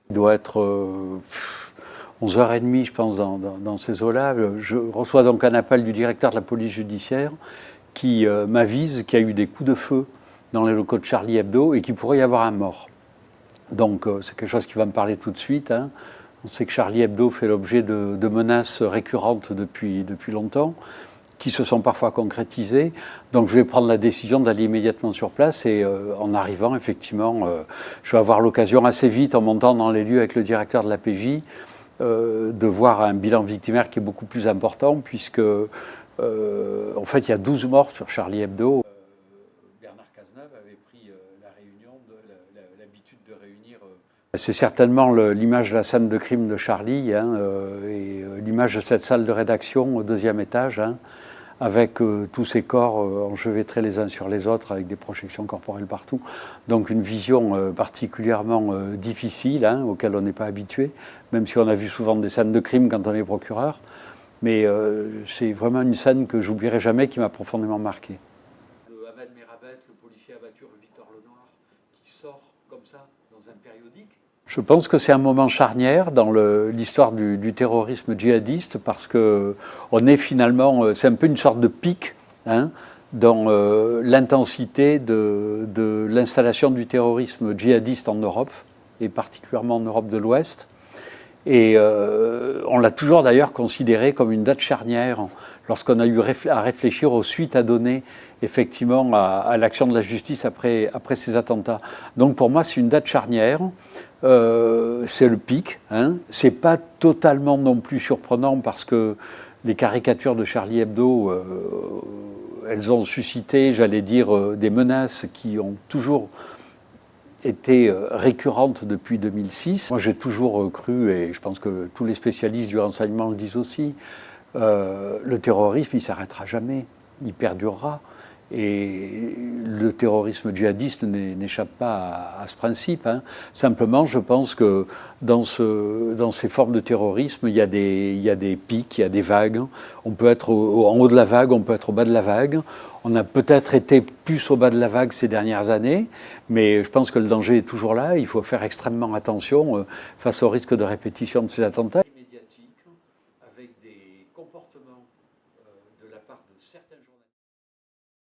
Il doit être 11h30, je pense, dans ces eaux-là. Je reçois donc un appel du directeur de la police judiciaire qui m'avise qu'il y a eu des coups de feu dans les locaux de Charlie Hebdo et qu'il pourrait y avoir un mort. Donc c'est quelque chose qui va me parler tout de suite. Hein. On sait que Charlie Hebdo fait l'objet de menaces récurrentes depuis longtemps, qui se sont parfois concrétisées. Donc je vais prendre la décision d'aller immédiatement sur place et en arrivant, effectivement, je vais avoir l'occasion assez vite, en montant dans les lieux avec le directeur de la PJ, de voir un bilan victimaire qui est beaucoup plus important, puisque en fait il y a 12 morts sur Charlie Hebdo. Bernard Cazeneuve avait pris la réunion, l'habitude de réunir... C'est certainement l'image de la scène de crime de Charlie, hein, et l'image de cette salle de rédaction au 2e étage, hein, avec tous ces corps enchevêtrés les uns sur les autres, avec des projections corporelles partout. Donc une vision particulièrement difficile, hein, auquel on n'est pas habitué, même si on a vu souvent des scènes de crime quand on est procureur. Mais c'est vraiment une scène que j'oublierai jamais, qui m'a profondément marqué. Le Ahmed Merabet, le policier abattu rue Victor Lenoir, qui sort comme ça dans un périodique. Je pense que c'est un moment charnière dans l'histoire du terrorisme djihadiste, parce que on est finalement, c'est un peu une sorte de pic, hein, dans l'intensité de l'installation du terrorisme djihadiste en Europe, et particulièrement en Europe de l'Ouest. Et on l'a toujours d'ailleurs considéré comme une date charnière lorsqu'on a eu à réfléchir aux suites à donner effectivement à l'action de la justice après ces attentats. Donc pour moi c'est une date charnière, c'est le pic, hein. C'est pas totalement non plus surprenant, parce que les caricatures de Charlie Hebdo, elles ont suscité, j'allais dire, des menaces qui ont toujours été récurrente depuis 2006. Moi, j'ai toujours cru, et je pense que tous les spécialistes du renseignement le disent aussi, le terrorisme, il ne s'arrêtera jamais, il perdurera. Et le terrorisme djihadiste n'échappe pas à ce principe, hein. Simplement, je pense que dans ces formes de terrorisme, il y a des pics, il y a des vagues. On peut être en haut de la vague, on peut être au bas de la vague. On a peut-être été plus au bas de la vague ces dernières années, mais je pense que le danger est toujours là. Il faut faire extrêmement attention face au risque de répétition de ces attentats.